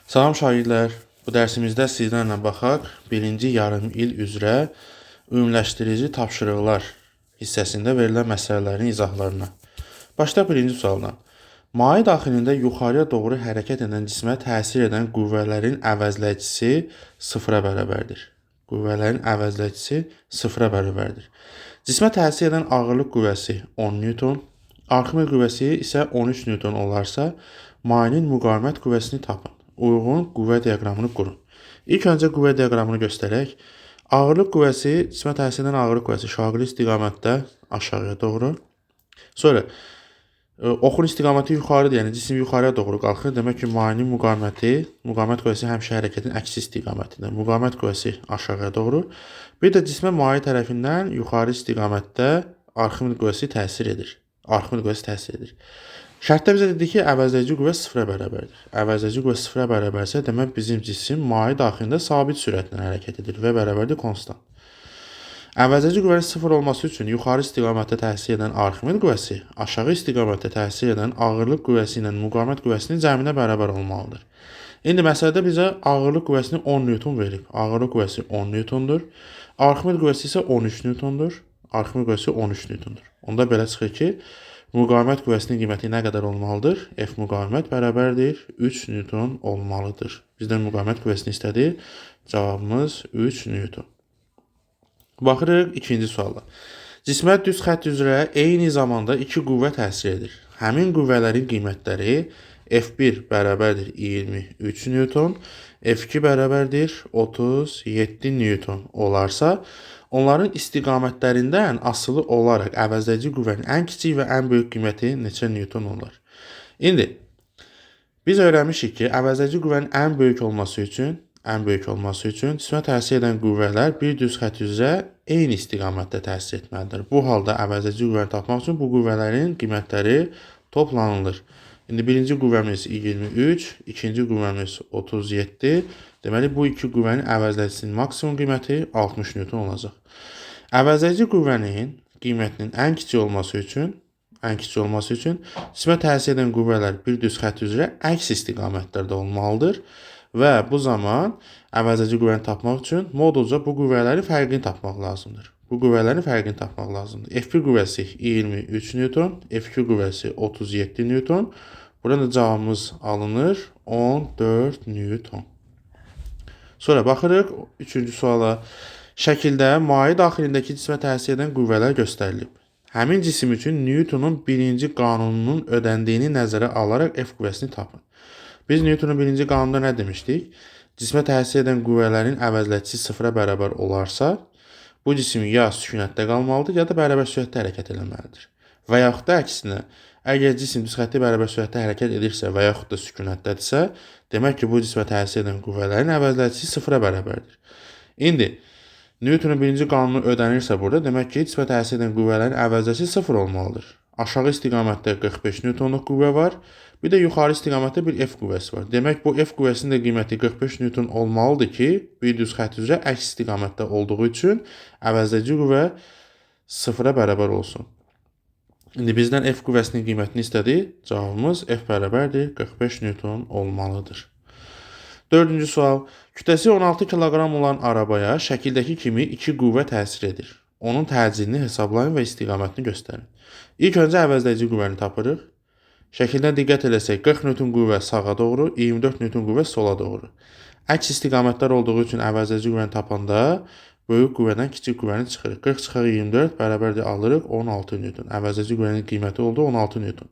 Salam şagirdlər, bu dərsimizdə sizlərlə baxaq birinci yarım il üzrə ümumiləşdirici tapşırıqlar hissəsində verilən məsələlərin izahlarına. Başlayaq birinci sualdan. Maye daxilində yuxarıya doğru hərəkət edən cismə təsir edən qüvvələrin əvəzləyicisi sıfıra bərabərdir. Qüvvələrin əvəzləyicisi sıfıra bərabərdir. Cismə təsir edən ağırlıq qüvvəsi 10 Newton, Arximed qüvvəsi isə 13 Newton olarsa, mayenin müqavimət qüvvəsini tapın. Uyğun qüvvə diaqramını qurun. İlk öncə qüvvə diaqramını göstərək. Ağırlıq qüvvəsi, cismə təsir edən ağırlıq qüvvəsi şaqili istiqamətdə aşağıya doğru. Sonra oxun istiqaməti yuxarıdır, yəni cisim yuxarıya doğru qalxır. Demək ki, mayenin müqavimət qüvvəsi həmişə hərəkətin əksi istiqamətidir. Müqavimət qüvvəsi aşağıya doğru. Bir də cismə maye tərəfindən yuxarı istiqamətdə Arximed qüvvəsi təsir edir. Arximed qüvvəsi təsir edir. Şərtdə bizə dedi ki, əvəzləyici qüvvə sıfıra bərabərdir. Əvəzləyici qüvvə sıfıra bərabərsə, demək bizim cisim maye daxilində sabit sürətlə hərəkət edir və bərabərdir konstant. Əvəzləyici qüvvənin sıfır olması üçün yuxarı istiqamətdə təsir edən Arximed qüvvəsi aşağı istiqamətdə təsir edən ağırlıq qüvvəsi ilə müqavimət qüvvəsinin cəminə bərabər olmalıdır. İndi məsələdə bizə ağırlıq qüvvəsini 10 Newton verib. Ağırlıq qüvvəsi 10 Newtondur. Arximed qüvvəsi isə 13 Newtondur. Arximed qüvvəsi 13 Newtondur. Onda belə çıxır ki, müqavimət qüvvəsinin qiyməti nə qədər olmalıdır? F müqavimət bərabərdir 3 Newton olmalıdır. Bizdən müqavimət qüvvəsini istədi. Cavabımız 3 Newton. Baxırıq ikinci suala. Cismə düz xətt üzrə eyni zamanda iki qüvvə təsir edir. Həmin qüvvələrin qiymətləri F1 bərabərdir 23 Newton, F2 bərabərdir 37 Newton olarsa, onların istiqamətlərindən asılı olaraq əvəzləyici qüvvənin ən kiçik və ən böyük qiyməti neçə Newton olar? İndi biz öyrənmişik ki, əvəzləyici qüvvənin ən böyük olması üçün cismə təsir edən qüvvələr bir düz xətt üzrə eyni istiqamətdə təsir etməlidir. Bu halda əvəzləyici qüvvəni tapmaq üçün bu qüvvələrin qiymətləri toplanılır. İndi birinci qüvvəmiz 23, ikinci qüvvəmiz 37. Deməli, bu iki qüvvənin əvəzləyicisinin maksimum qiyməti 60 Newton olacaq. Əvəzləyici qüvvənin qiymətinin ən kiçik olması üçün cismə təsir edən qüvvələr bir düz xətt üzrə əks istiqamətlərdə olmalıdır və bu zaman əvəzləyici qüvvəni tapmaq üçün modulca bu qüvvələrin fərqini tapmaq lazımdır. F1 qüvvəsi 23 Newton, F2 qüvvəsi 37 Newton. Burada cavabımız alınır 14 Newton. Sonra baxırıq üçüncü suala. Şəkildə maye daxilindəki cismə təsir edən qüvvələr göstərilib. Həmin cisim üçün Newtonun birinci qanununun ödəndiyini nəzərə alaraq F qüvvəsini tapın. Biz Newtonun birinci qanununda nə demişdik? Cismə təsir edən qüvvələrin əvəzləyicisi sıfıra bərabər olarsa, bu cisim ya sükunətdə qalmalıdır, ya da bərabər sürətdə hərəkət etməlidir. Və yaxud da əksinə, əgər cisim düz xəttə bərabər sürətdə hərəkət edirsə və yaxud da sükunətdədirsə, demək ki, bu cismə təsir edən qüvvələrin əvəzləyicisi sıfıra bərabərdir. İndi Newtonun birinci qanunu ödənirsə burada, demək ki, cismə təsir edən qüvvələrin əvəzləyicisi sıfır olmalıdır. Aşağı istiqamətdə 45 Newtonluq qüvvə var, bir də yuxarı istiqamətdə bir F qüvvəsi var. Demək, bu F qüvvəsinin də qiyməti 45 Newton olmalıdır ki, bir düz xətt üzrə əks istiqamətdə olduğu üçün əvəzləyici qüvvə sıfıra bərabər olsun. İndi bizdən F qüvvəsinin qiymətini istədi. Cavabımız F bərabərdir 45 Newton olmalıdır. Dördüncü sual. Kütləsi 16 kiloqram olan arabaya şəkildəki kimi iki qüvvə təsir edir. Onun təcilini hesablayın və istiqamətini göstərin. İlk öncə əvəzləyici qüvvəni tapırıq. Şəkildən diqqət eləsək, 40 Newton qüvvə sağa doğru, 24 Newton qüvvə sola doğru. Əks istiqamətlər olduğu üçün əvəzləyici qüvvəni tapanda böyük qüvvədən kiçik qüvvəni çıxırıq. 40 çıxır 24 bərabərdir alırıq 16 Newton. Əvəzləyici qüvvənin qiyməti oldu 16 Newton.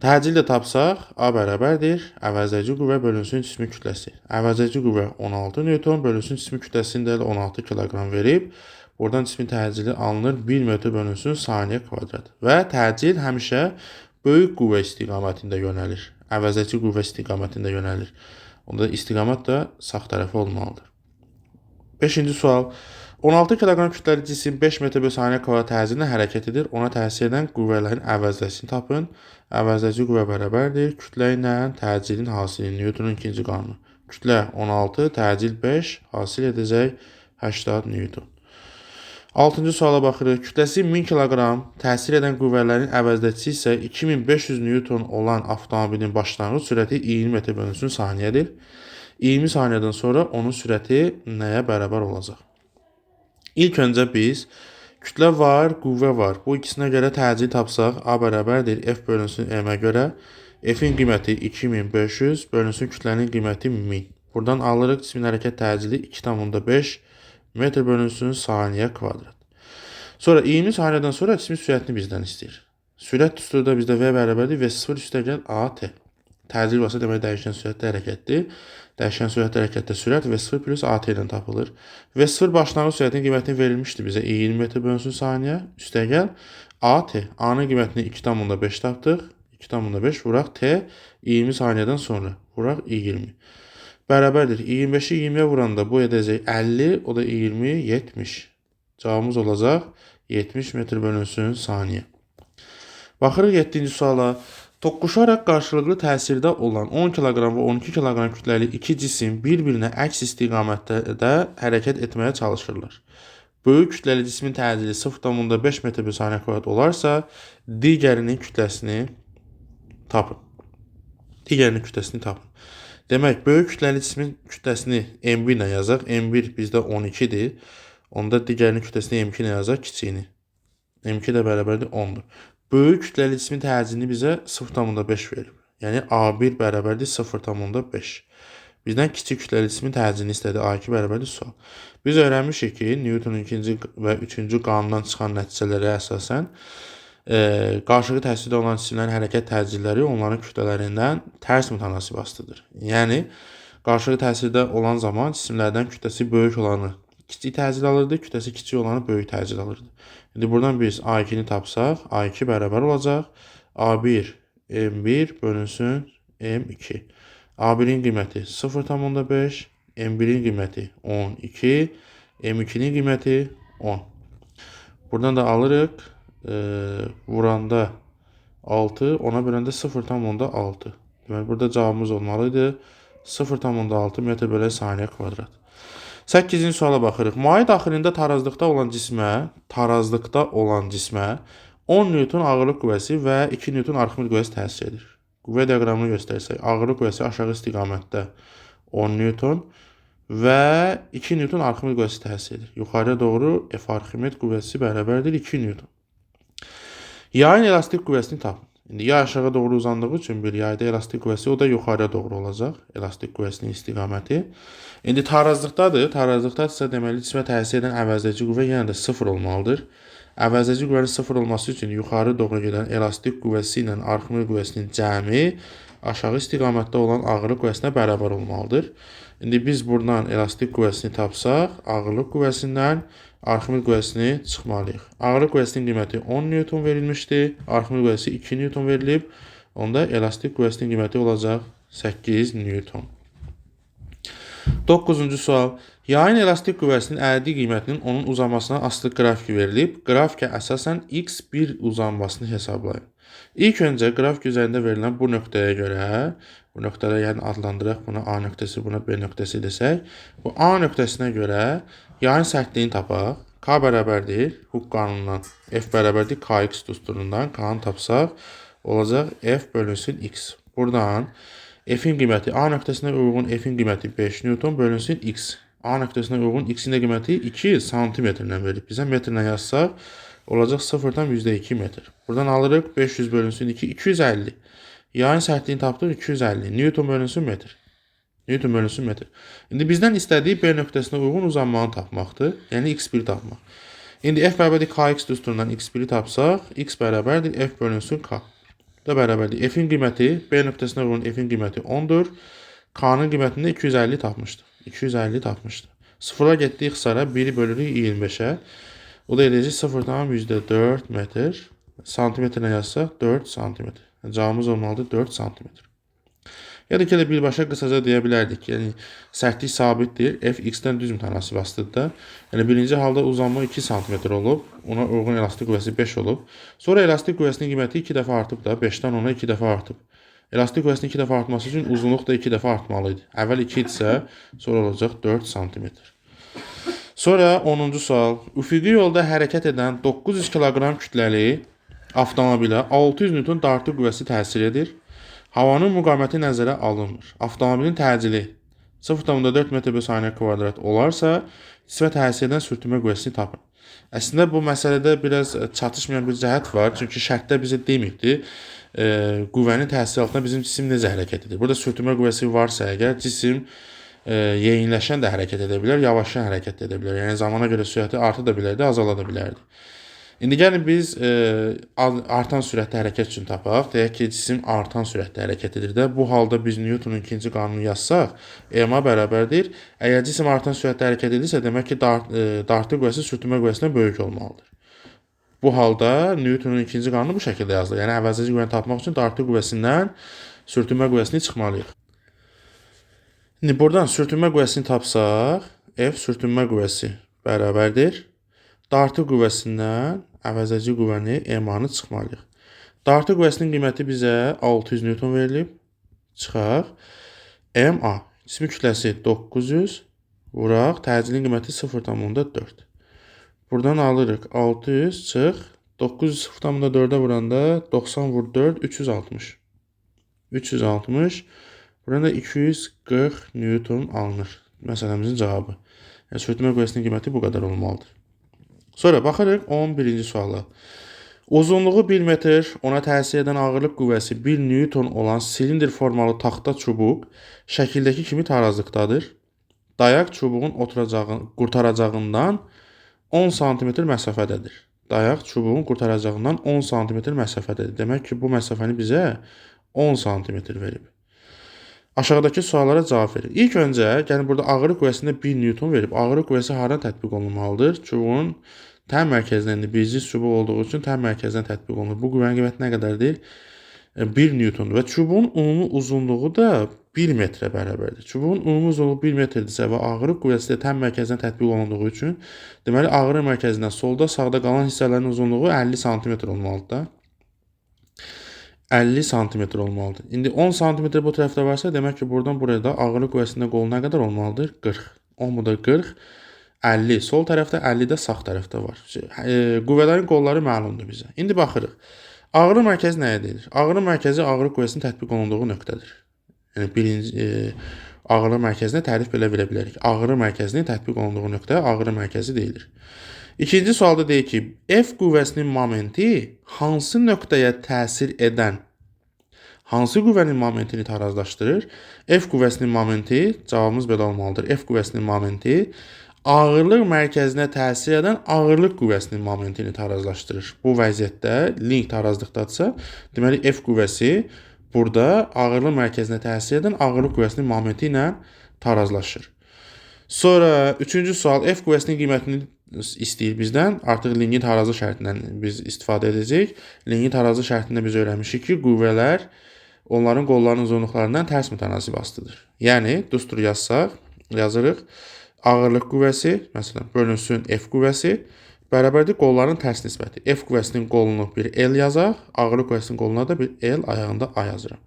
Təcil də tapsaq, A bərabərdir əvəzləyici qüvvə bölünsün cismin kütləsi. Əvəzləyici qüvvə 16 Newton bölünsün cismin kütləsini də 16 kiloqram verib. Buradan cismin təcili alınır 1 metr bölünsün saniyə kvadrat. Və təcil həmişə böyük qüvvə istiqamətində yönəlir. Əvəzləyici qüvvə istiqamətində yönəlir. Onda istiqamət də sağ tərəfi olmalıdır. 5-ci sual. 16 kiloqram kütləli cisim 5 metr bölü saniyə kvadrat təcillə hərəkət edir. Ona təsir edən qüvvələrin əvəzləyicisini tapın. Əvəzləyici qüvvə bərabərdir kütlə ilə təcilin hasili. Newtonun ikinci qanunu. Kütlə 16, təcil 5, hasil edəcək 80 Newton. 6-cı suala baxırıq. Kütləsi 1000 kiloqram təsir edən qüvvələrin əvəzdəçisi isə 2500 Newton olan avtomobilin başlanğıc sürəti 20 metr bölünsün saniyədir. 20 saniyədən sonra onun sürəti nəyə bərabər olacaq? İlk öncə biz kütlə var, qüvvə var. Bu ikisinə görə təcili tapsaq, A bərabərdir F bölünsün M-ə görə. F-in qiyməti 2500 bölünsün kütlənin qiyməti 1000. Buradan alırıq cismin hərəkət təcili 2,5 metr bölünsün saniyə kvadrat. Sonra 20 saniyədən sonra cismin sürətini bizdən istəyir. Sürət düsturda bizdə V bərabərdir V0 üstəgəl AT. Təcil varsa demək dəyişən sürətdə hərəkətdir. Dəyişən sürətdə hərəkətdə sürət V0 plus AT ilə tapılır. V0 başlanğıc sürətin qiymətini verilmişdi bizə 20 metr bölünsün saniyə üstəgəl AT. A-nın qiymətini 2,5 tapdıq. 2,5 vuraq T 20 saniyədən sonra vuraq 20. Bərabərdir. 25-i 20-yə vuranda bu edəcək 50, o da 20, 70. Cavabımız olacaq 70 metr bölünsün saniyə. Baxırıq 7-ci suala. Toqquşaraq qarşılıqlı təsirdə olan 10 kiloqram və 12 kiloqram kütləli iki cisim bir-birinə əks istiqamətdə hərəkət etməyə çalışırlar. Böyük kütləli cismin təcili 0,5 metr bir saniyə kvadrat olarsa, digərinin kütləsini tapın. Demək, böyük kütləli cismin kütləsini M1 ilə yazaq. M1 bizdə 12-dir. Onda digərinin kütləsini M2 ilə yazaq, kiçiyini. M2 də bərabərdir 10-dur. Böyük kütləli cismin təcilini bizə 0,5 verir. Yəni A1 bərabərdir 0,5. Bizdən kiçik kütləli cismin təcilini istədi. A2 bərabərdir sual. Biz öyrənmişik ki, Newtonun 2-ci və 3-cü qanundan çıxan nəticələrə əsasən qarşılıqlı təsirdə olan cisimlərin hərəkət təcilləri onların kütlələrindən tərs mütənasib asılıdır. Yəni, qarşılıqlı təsirdə olan zaman cisimlərdən kütləsi böyük olanı kiçik təcil alırdı, kütləsi kiçik olanı böyük təcil alırdı. İndi buradan biz A2-ni tapsaq, A2 bərabər olacaq. A1 M1 bölünsün M2. A1-in qiyməti 0,5, M1-in qiyməti 12, M2-nin qiyməti 10. Buradan da alırıq. Vuranda 6, ona böləndə 0,6. Deməli, burada cavabımız olmalıydı 0,6 metr bölü saniyə kvadrat. 8-ci suala baxırıq. Maye daxilində tarazlıqda olan cismə 10 Newton ağırlıq qüvvəsi və 2 Newton arximil qüvvəsi təsir edir. Qüvvə diaqramını göstərsək, ağırlıq qüvvəsi aşağı istiqamətdə 10 Newton və 2 Newton arximil qüvvəsi təsir edir. Yuxarıya doğru F arximet qüvvəsi bərabərdir 2 Newton. Yayın elastik qüvvəsini tapın. İndi yay aşağı doğru uzandığı üçün bir yayda elastik qüvvəsi, o da yuxarıya doğru olacaq. Elastik qüvvəsinin istiqaməti. İndi tarazlıqdadır. Tarazlıqdadırsa deməli cismə təsir edən əvəzdəci qüvvə yenə də 0 olmalıdır. Əvəzdəci qüvvənin 0 olması üçün yuxarı doğru gedən elastik qüvvəsi ilə arximil qüvvəsinin cəmi aşağı istiqamətdə olan ağırlıq qüvvəsinə bərabər olmalıdır. İndi biz buradan elastik qüvvəsini tapsaq, ağırlıq qüvvəsindən arximil qüvvəsini çıxmalıyıq. Ağırlıq qüvvəsinin qiyməti 10 Newton verilmişdi. Arximil qüvvəsi 2 Newton verilib. Onda elastik qüvvəsinin qiyməti olacaq 8 Newton. 9-cu sual. Yayın elastik qüvvəsinin ədədi qiymətinin onun uzanmasına asılı qrafiki verilib. Qrafikə əsasən x1 uzanmasını hesablayın. İlk öncə qrafik üzərində verilən bu nöqtəyə görə, bu nöqtədə yəni adlandıraq buna A nöqtəsi, buna B nöqtəsi desək, bu A nöqtəsinə görə yayın sərtliyini tapaq. K bərabərdir, Hooke qanunundan, F bərabərdir Kx düsturundan, K-nı tapsaq, olacaq F bölünsün X. Buradan F-in qiyməti, A nöqtəsinə uyğun F-in qiyməti 5 Newton bölünsün X. A nöqtəsinə uyğun X-in də qiyməti 2 santimetrlə verib. Bizə metrlə yazsaq, olacaq 0,2 metr. Buradan alırıq 500 bölünsün 2, 250. Yayın sərtliyini tapdıq 250. Newton bölünsün metr. Newton bölünsün metr. İndi bizdən istədiyi B nöqtəsinə uyğun uzanmanı tapmaqdır. Yəni x1 tapmaq. İndi F bərabərdir Kx düsturundan x1-i tapsaq, x bərabərdir F bölünsün K. Da bərabərdir. F-in qiyməti, B nöqtəsinə uyğun F-in qiyməti 10-dur. K-nın qiymətində 250 tapmışdıq. 250 tapmışdıq. Sıfıra getdik ixtisara 1-i bölürük 25-ə. O da edəcək 0,4 metr. Santimetrlə yazsaq 4 santimetr. Cavabımız olmalıdır 4 santimetr. Ya da ki, birbaşa qısaca deyə bilərdik. Yəni, sərtlik sabitdir. F x-dən düz mütənasib asılıdır. Yəni, birinci halda uzanma 2 cm olub. Ona uyğun elastik qüvvəsi 5 olub. Sonra elastik qüvvəsinin qiyməti 2 dəfə artıb da. 5-dən ona 2 dəfə artıb. Elastik qüvvəsinin 2 dəfə artması üçün uzunluq da 2 dəfə artmalıydı. Əvvəl 2 idisə, sonra olacaq 4 cm. Sonra 10-cu sual. Üfüqi yolda hərəkət edən 900 kiloqram kütləli avtomobilə 600 Newton dartı qüvvəsi təsir edir. Havanın müqaməti nəzərə alınmır. Avtomobilin təcili 0,4 m/s² olarsa, cismə təsir edən sürtünmə qüvvəsini tapın. Əslində bu məsələdə biraz çatışmayan bir cəhət var. Çünki şərtdə bizə deməkdir, qüvvənin təsiri altında bizim cisim necə hərəkət edir. Burada sürtünmə qüvvəsi varsa əgər, cisim yeyinləşən də hərəkət edə bilər, yavaşlayan hərəkət edə bilər. Yəni zamana görə sürəti arta da bilərdi, azala da bilərdi. İndi gəlin biz artan sürətdə hərəkət üçün tapaq. Deyək ki, cisim artan sürətdə hərəkət edir də. Bu halda biz Newtonun ikinci qanunu yazsaq, EMA bərabərdir. Əgər cisim artan sürətdə hərəkət edirsə, demək ki, dartı qüvvəsi sürtünmə qüvvəsindən böyük olmalıdır. Bu halda Newtonun ikinci qanunu bu şəkildə yazılır. Yəni əvəzləyici qüvvəni tapmaq üçün dartı qüvvəsindən sürtünmə qüvvəsini çıxmalıyıq. İndi buradan sürtünmə qüvvəsini tapsaq, F sürtünmə qüvvəsi bərabərdir. Dartı qüvvəsindən əvəzləyici qüvvəni EMA-nı çıxmalıyıq. Dartı qüvvəsinin qiyməti bizə 600 Newton verilib. Çıxaq. MA cismi kütləsi 900 vuraq. Təcilin qiyməti 0,4. Buradan alırıq 600 çıx. 900 0,4-ə vuranda 90 vur 4 360. 360. Buradan da 240 Newton alınır. Məsələmizin cavabı. Yəni sürtünmə qüvvəsinin qiyməti bu qədər olmalıdır. Sonra baxırıq 11-ci suala. Uzunluğu 1 metr, ona təsir edən ağırlıq qüvvəsi 1 Newton olan silindr formalı taxta çubuq şəkildəki kimi tarazlıqdadır. Dayaq çubuğun qurtaracağından 10 cm məsafədədir. Dayaq çubuğun qurtaracağından 10 cm məsafədədir. Demək ki, bu məsafəni bizə 10 cm verib. Aşağıdakı suallara cavab verir. İlk öncə, gəlin burada ağırlıq qüvvəsində 1 Newton verib. Ağırlıq qüvvəsi haradan tətbiq olunmalıdır? Çubuğun tən mərkəzindən, birciz çubuq olduğu üçün tən mərkəzindən tətbiq olunur. Bu qüvvənin qiyməti nə qədərdir? 1 Newtondur və çubuğun ümumi uzunluğu da 1 metrə bərabərdir. Çubuğun ümumi uzunluğu 1 metrdirsə və ağırlıq qüvvəsi də tən mərkəzindən tətbiq olunduğu üçün, deməli ağırlıq mərkəzindən solda, sağda qalan hissələrin uzunluğu 50 cm olmalıdır da. 50 cm olmalıdır. İndi 10 cm bu tərəfdə varsa, demək ki, buradan buraya da ağırlıq qüvvəsində qol nə qədər olmalıdır? 40. 10 bu da 40. 50 sol tərəfdə, 50 də sağ tərəfdə var. Qüvvələrin qolları məlumdur bizə. İndi baxırıq. Ağırlıq mərkəzi nəyə deyilir? Ağırlıq mərkəzi ağırlıq qüvvəsinin tətbiq olunduğu nöqtədir. Yəni birinci ağırlıq mərkəzinə tərif belə verə bilərik. Ağırlıq mərkəzinin tətbiq olunduğu nöqtə ağırlıq mərkəzi deyilir. İkinci sualda deyir ki, F qüvvəsinin momenti hansı nöqtəyə təsir edən hansı qüvvənin momentini tarazlaşdırır? F qüvvəsinin momenti, cavabımız belə olmalıdır. F qüvvəsinin momenti ağırlıq mərkəzinə təsir edən ağırlıq qüvvəsinin momentini tarazlaşdırır. Bu vəziyyətdə link tarazlıqdadırsa, deməli F qüvvəsi burada ağırlıq mərkəzinə təsir edən ağırlıq qüvvəsinin momenti ilə tarazlaşır. Sonra üçüncü sual F qüvvəsinin qiymətini istəyir bizdən. Artıq linkin tarazı şərtindən biz istifadə edəcəyik. Linkin tarazı şərtində biz öyrənmişik ki, qüvvələr onların qollarının uzunluqlarından tərs mütənasib asılıdır. Yəni, düstur yazsaq, yazırıq. Ağırlıq qüvvəsi, məsələn, bölünsün F qüvvəsi bərabərdir qolların tərs nisbəti. F qüvvəsinin qolunu bir L yazaq, ağırlıq qüvvəsinin qoluna da bir L ayağında A yazıram.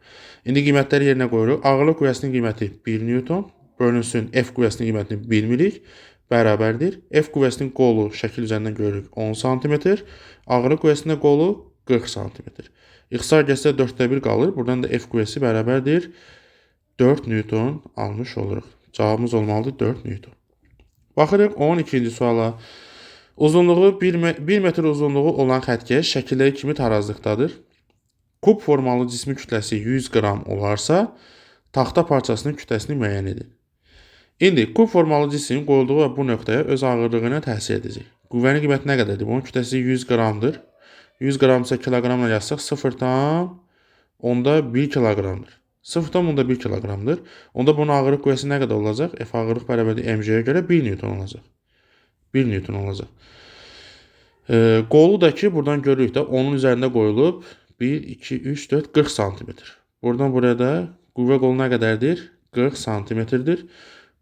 İndi qiymətləri yerinə qoyuruq. Ağırlıq qüvvəsinin qiyməti 1 Newton, bölünsün F qüvvəsinin qiymətini 1 milik bərabərdir. F qüvvəsinin qolu şəkil üzərindən görürük 10 cm, ağırlıq qüvvəsinin qolu 40 cm. İxtisar gəzsə 4/1 qalır. Buradan da F qüvvəsi bərabərdir 4 Newton almış oluruq. Cavabımız olmalıdır 4 Newton. Baxırıq 12-ci suala. Uzunluğu 1 metr uzunluğu olan xəttkeş şəkildəki kimi tarazlıqdadır. Kub formalı cismin kütləsi 100 qram olarsa, taxta parçasının kütləsini müəyyən edin. İndi kub formalı cisim qoyulduğu bu nöqtəyə öz ağırlığına təsir edəcək. Qüvvənin qiyməti nə qədərdir? Bunun kütləsi 100 qramdır. 100 qramsa kiloqramla yazsaq 0,1 kiloqramdır. 0,1 kiloqramdır. Onda bunun ağırlıq qüvvəsi nə qədər olacaq? F ağırlıq bərabərdir mg-yə görə 1 Newton olacaq. 1 Newton olacaq. Qolu da ki, buradan görürük də onun üzərində qoyulub 1, 2, 3, 4, 40 cm. Buradan buraya da qüvvə qolu nə qədərdir? 40 cm-dir.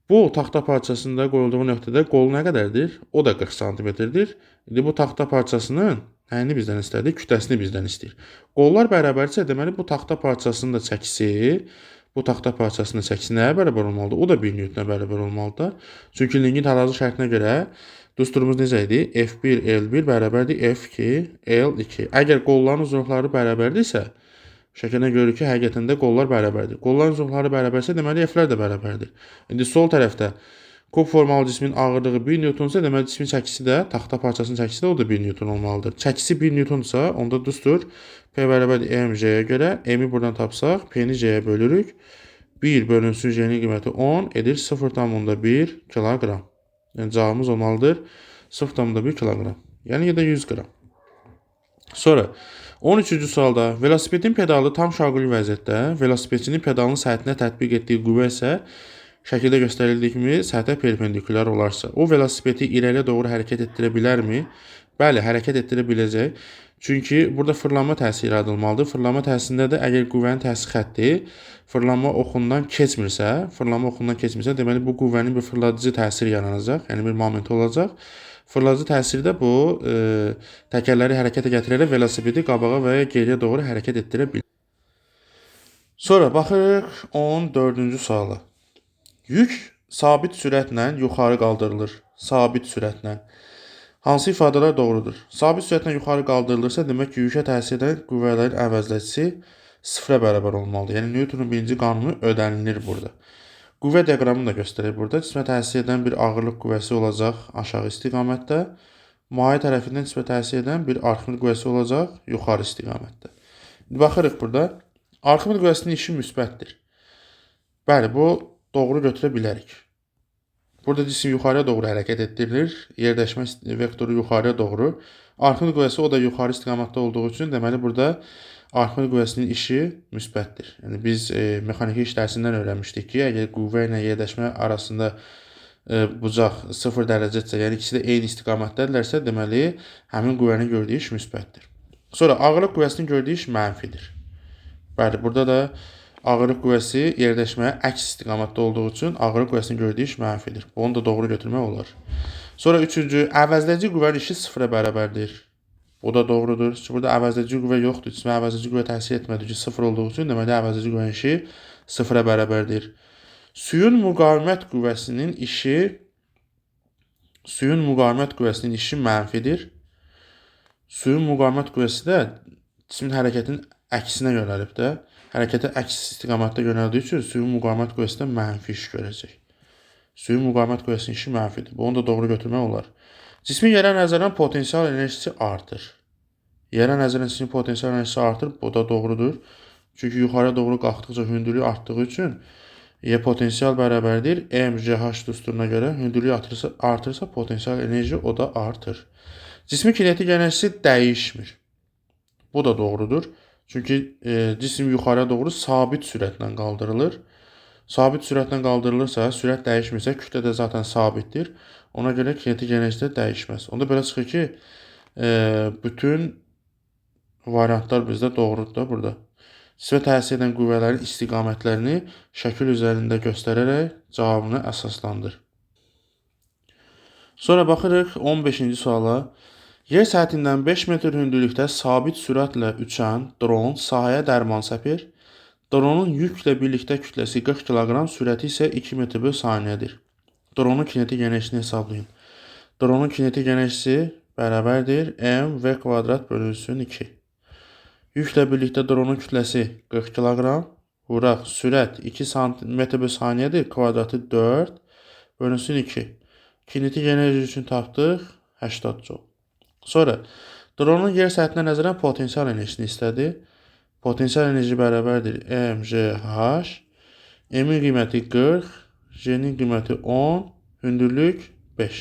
Bu taxta parçasında qoyulduğu nöqtədə qolu nə qədərdir? O da 40 cm-dir. İndi bu taxta parçasının nəyini bizdən istədi? Kütləsini bizdən istəyir. Qollar bərabərdirsə, deməli bu taxta parçasının da çəkisi Bu taxta parçasının çəkisi nəyə bərabər olmalıdır? O da 1 Newtona bərabər olmalıdır. Çünki linkin tarazı şərtinə görə düsturumuz necə idi? F1 L1 bərabərdir F2 L2. Əgər qolların uzunluqları bərabərdirsə, şəkildən görürük ki, həqiqətən də qollar bərabərdir. Qolların uzunluqları bərabərsə, deməli F-lər də bərabərdir. İndi sol tərəfdə kub formalı cismin ağırlığı 1 Newtonsa, deməli cismin çəkisi də, taxta parçasının çəkisi də o da 1 Newton olmalıdır. Çəkisi 1 Newtonsa, onda düstur P bərabərdir mJ'yə görə, m-i buradan tapsaq, P-ni J-yə bölürük. 1 bölünsün J-nin qiyməti 10 edir 0,1 kiloqram. Yəni cavabımız olmalıdır 0,1 kiloqram. Yəni ya da 100 qram. Sonra 13-cü sualda velosipedin pedalı tam şaquli vəziyyətdə, velosipedçinin pedalının səthinə tətbiq etdiyi qüvvə isə şəkildə göstərildiyi kimi səthə perpendikulyar olarsa, o velosipedi irəliyə doğru hərəkət etdirə bilərmi? Bəli, hərəkət etdirə biləcək. Çünki burada fırlanma təsiri yaradılmalıdır. Fırlanma təsirində də əgər qüvvənin təsir xətti fırlanma oxundan keçmirsə, deməli bu qüvvənin bir fırladıcı təsiri yaranacaq, yəni bir moment olacaq. Fırladıcı təsiri də bu təkərləri hərəkətə gətirərək velosipedi qabağa və ya geriyə doğru hərəkət etdirə bilər. Sonra baxırıq 14-cü suala. Yük sabit sürətlə yuxarı qaldırılır. Sabit sürətlə. Hansı ifadələr doğrudur? Sabit sürətlə yuxarı qaldırılırsa, demək ki, yükə təsir edən qüvvələrin əvəzləcisi 0-a bərabər olmalıdır. Yəni Newtonun birinci qanunu ödənilir burada. Qüvvə diaqramını da göstərir burada. Cismə təsir edən bir ağırlıq qüvvəsi olacaq aşağı istiqamətdə. Maye tərəfindən cismə təsir edən bir arximit qüvvəsi olacaq yuxarı istiqamətdə. Baxırıq burada. Arximit qüvvəsinin işi müsbətdir. Bəli, bu doğru götürə bilərik. Burada cisim yuxarıya doğru hərəkət etdirilir. Yerləşmə vektoru yuxarıya doğru. Arximit qüvvəsi o da yuxarı istiqamətdə olduğu üçün, deməli burada arximit qüvvəsinin işi müsbətdir. Yəni biz mexaniki iş dərsindən öyrənmişdik ki, əgər qüvvə ilə yerləşmə arasında bucaq 0 dərəcədirsə, yəni ikisi də eyni istiqamətdədirlərsə, deməli həmin qüvvənin gördüyü iş müsbətdir. Sonra ağırlıq qüvvəsinin gördüyü iş mənfidir. Bəli, burada da ağırlıq qüvvəsi yerləşməyə əks istiqamətdə olduğu üçün ağırlıq qüvvəsinin gördüyü iş mənfidir. Onu da doğru götürmək olar. Sonra üçüncü, əvəzləyici qüvvənin işi 0-a bərabərdir. Bu da doğrudur. Çünki burada əvəzləyici qüvvə yoxdur. Cismə əvəzləyici qüvvə təsir etmədiyi üçün 0 olduğu üçün, deməli əvəzləyici qüvvənin işi 0-a bərabərdir. Suyun müqavimət qüvvəsinin işi mənfidir. Suyun müqavimət qüvvəsi də cismin hərəkətinin əksinə yönəlib də. Hərəkətə əks istiqamətdə yönəldiyi üçün suyun müqavimət qüvvəsi də mənfi iş görəcək. Suyun müqavimət qüvvəsinin işi mənfidir. Onu da doğru götürmək olar. Cismin yerə nəzərən potensial enerjisi artır. Yerə nəzərən cismin potensial enerjisi artır. Bu da doğrudur. Çünki yuxarıya doğru qalxdıqca hündürlük artdığı üçün potensial bərabərdir. mGh düsturuna görə hündürlük artırsa potensial enerji o da artır. Cismin kinetik enerjisi dəyişmir. Bu da doğrudur. Çünki cisim yuxarıya doğru sabit sürətlə qaldırılır. Sabit sürətlə qaldırılırsa, sürət dəyişmirsə, kütlə də zaten sabitdir. Ona görə kinetik enerji də dəyişməz. Onda belə çıxır ki, bütün variantlar bizdə doğrudur da burada. Cisimə təsir edən qüvvələrin istiqamətlərini şəkil üzərində göstərərək cavabını əsaslandır. Sonra baxırıq 15-ci suala. Yer səthindən 5 metr hündürlükdə sabit sürətlə uçan dron sahəyə dərman səpir. Dronun yüklə birlikdə kütləsi 40 kq, sürəti isə 2 metr/saniyədir. Dronun kinetik enerjisini hesablayın. Dronun kinetik enerjisi bərabərdir mv² bölünsün 2. Yüklə birlikdə dronun kütləsi 40 kq, vuraq sürət 2 metr/saniyədir, kvadratı 4 bölünsün 2. Kinetik enerji üçün tapdıq 80 joule. Sonra dronun yer səthinə nəzərən potensial enerjisini istədi. Potensial enerji bərabərdir mgh. M-in qiyməti 40, J-nin qiyməti 10, hündürlük 5.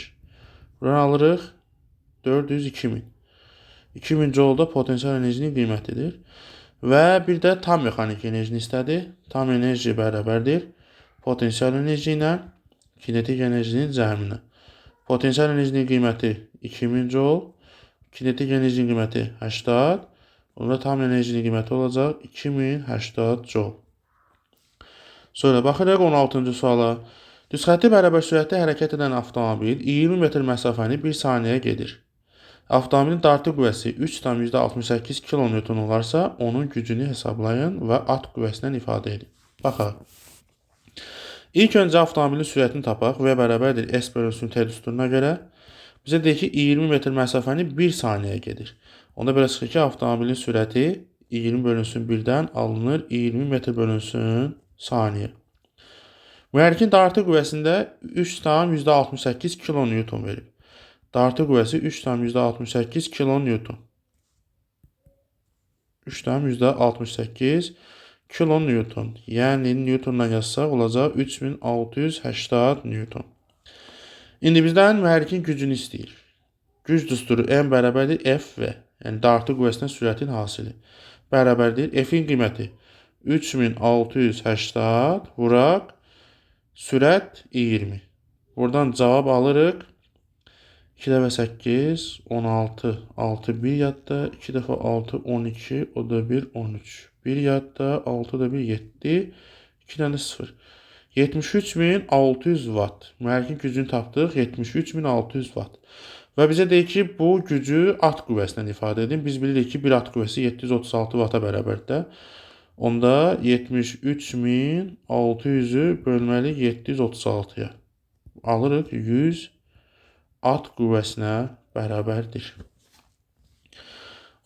Buradan alırıq 400 2000. 2000 joule da potensial enerjinin qiymətidir. Və bir də tam mexaniki enerjini istədi. Tam enerji bərabərdir potensial enerji ilə kinetik enerjinin cəminə. Potensial enerjinin qiyməti 2000 joule. Kinetik enerjinin qiyməti 80. Onda tam enerjinin qiyməti olacaq 2080 joule. Sonra baxırıq 16-cı suala. Düzxətti bərabər sürətdə hərəkət edən avtomobil 20 metr məsafəni 1 saniyəyə gedir. Avtomobilin dartı qüvvəsi 3,68 kN olarsa, onun gücünü hesablayın və at qüvvəsindən ifadə edin. Baxaq. İlk öncə avtomobilin sürətini tapaq. V bərabərdir S bölünsün T düsturuna görə. Bizə deyir ki, 20 metr məsafəni 1 saniyəyə gedir. Onda belə çıxır ki, avtomobilin sürəti 20 bölünsün 1-dən alınır 20 metr bölünsün saniyə. Mühərrikin dartı qüvvəsində 3,68 kN verib. Dartı qüvvəsi 3,68 kN. 3,68 kN. Yəni Newtondan yazsaq olacaq 3680 Newton. İndi bizdən mühərrikin gücünü istəyir. Güc düsturu M bərabərdir F-V. Yəni dartı qüvvəsindən sürətin hasili. Bərabərdir F-in qiyməti 3680 vuraq sürət 20. Buradan cavab alırıq. 2 dəfə 8, 16, 6, 1 yadda, 2 dəfə 6, 12, o da 1, 13. 1 yadda, 6 da 1, 7, 2 dənə 0. 73.600 watt. Mühərrikin gücünü tapdıq, 73.600 watt. Və bizə deyir ki, bu gücü at qüvvəsindən ifadə edin. Biz bilirik ki, bir at qüvvəsi 736 watt-a bərabərdir. Onda 73.600-ü bölməli 736-ya. Alırıq 100 at qüvvəsinə bərabərdir.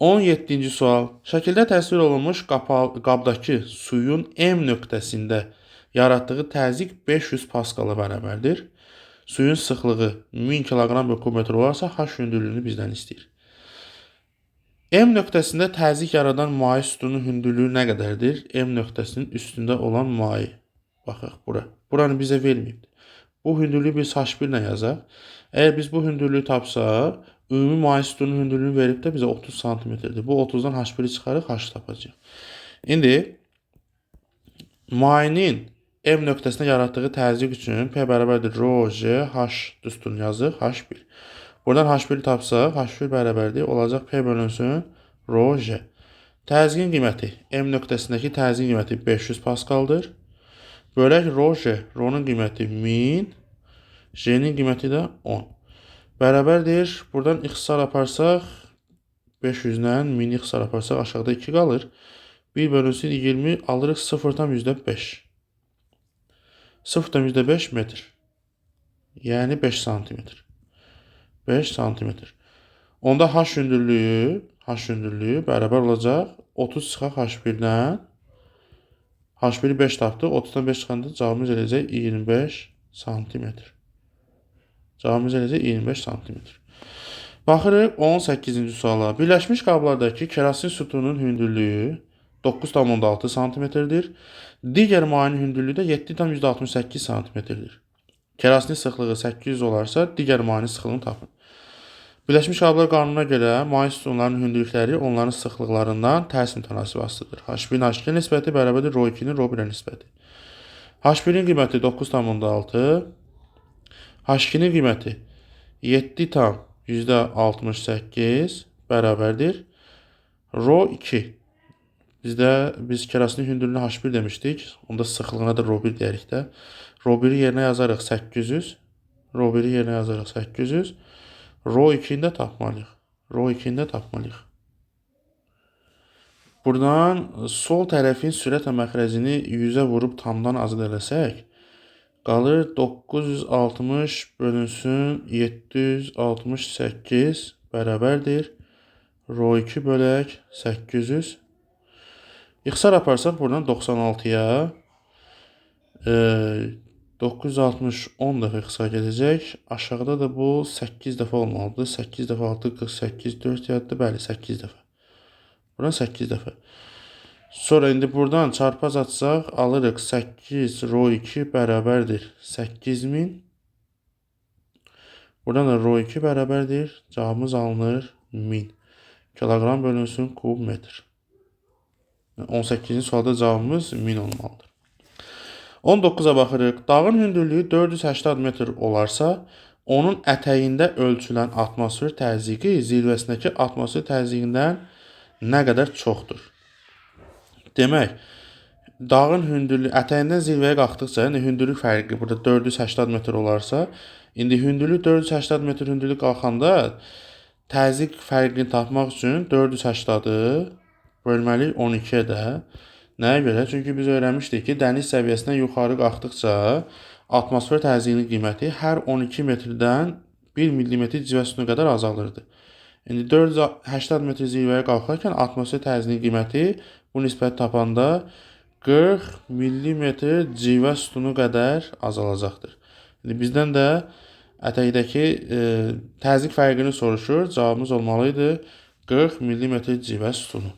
17-ci sual. Şəkildə təsvir olunmuş qabdakı suyun M nöqtəsində yaratdığı təzyiq 500 paskala bərabərdir. Suyun sıxlığı 1000 kg/m³ olarsa H hündürlüyünü bizdən istəyir. M nöqtəsində təzyiq yaradan maye sütunun hündürlüyü nə qədərdir? M nöqtəsinin üstündə olan maye. Baxaq bura. Buranı bizə verməyibdir. Bu hündürlüyü biz H1 ilə yazaq. Əgər biz bu hündürlüyü tapsaq, ümumi maye sütunun hündürlüyünü verib də bizə 30 cm-dir. Bu 30-dan H1-i çıxarıq, H tapacaq. İndi mayenin M nöqtəsində yaratdığı təzyiq üçün P bərabərdir rho J H düsturunu yazıq, H1. Buradan H1-i tapsaq, H1 bərabərdir, olacaq P bölünsün rho J. Təzyiqin qiyməti, M nöqtəsindəki təzyiqin qiyməti 500 paskaldır. Bölək rho J, rho-nun qiyməti 1000, J-nin qiyməti də 10. Bərabərdir, buradan ixtisar aparsaq, 500-dən 1000-i ixtisar aparsaq aşağıda 2 qalır. 1 bölünsün 20 alırıq 0,5. 0,5 metr. Yəni 5 cm. 5 cm. Onda H hündürlüyü bərabər olacaq 30 çıxaq H1-dən. H1-i 5 tapdıq. 30-dan 5 çıxanda cavabımız eləcək 25 cm. Cavabımız eləcək 25 cm. Baxırıq 18-ci suala. Birləşmiş qablardakı kerosin sütunun hündürlüyü 9,6 cm-dir. Digər mayenin hündürlüyü də 7,68 cm-dir. Kerosinin sıxlığı 800 olarsa, digər mayenin sıxlığını tapın. Birləşmiş Qablar qanununa görə maye sütunlarının hündürlükləri onların sıxlıqlarından tərs mütənasib asılıdır. H1-in H2 nisbəti bərabərdir rho2-nin rho1-ə nisbəti. H1-in qiyməti 9,6, H2-nin qiyməti 7,68 bərabərdir rho2. Biz kerosinin hündürlüyünə H1 demişdik. Onda sıxlığına da rho1 deyirik də. Rho1-i yerinə yazarıq 800. Rho1-i yerinə yazarıq 800. Rho2-ni də tapmalıyıq. Rho2-ni də tapmalıyıq. Buradan sol tərəfin sürət məxrəcini 100-ə vurub tamdan azad eləsək, qalır 960 bölünsün 768 bərabərdir. Rho2 bölək 800. İxtisar aparsaq buradan 96-ya 960 10 dəfə ixtisar gedəcək. Aşağıda da bu 8 dəfə olmalıdır. 8 dəfə 6, 48, 4 yaddır. Bəli, 8 dəfə. Buradan 8 dəfə. Sonra indi buradan çarpaz atsaq, alırıq 8 rho2 bərabərdir 8000. Buradan da rho2 bərabərdir. Cavabımız alınır 1000. Kilogram bölünsün kub metr. 18-ci sualda cavabımız 1000 olmalıdır. 19-a baxırıq. Dağın hündürlüyü 480 metr olarsa, onun ətəyində ölçülən atmosfer təzyiqi zirvəsindəki atmosfer təzyiqindən nə qədər çoxdur? Demək, dağın hündürlüyü ətəyindən zirvəyə qalxdıqca, yəni hündürlük fərqi burada 480 metr olarsa, indi hündürlük 480 metr hündürlük qalxanda təzyiq fərqini tapmaq üçün 480-ı bölməliyik 12-yə də. Nəyə görə? Çünki biz öyrənmişdik ki, dəniz səviyyəsindən yuxarı qalxdıqca atmosfer təzyiqinin qiyməti hər 12 metrdən 1 millimetr civə sütunu qədər azalırdı. İndi 480 metr zirvəyə qalxarkən atmosfer təzyiqinin qiyməti bu nisbəti tapanda 40 millimetr civə sütunu qədər azalacaqdır. İndi bizdən də ətəkdəki təzyiq fərqini soruşur. Cavabımız olmalı idi 40 millimetr civə sütunu.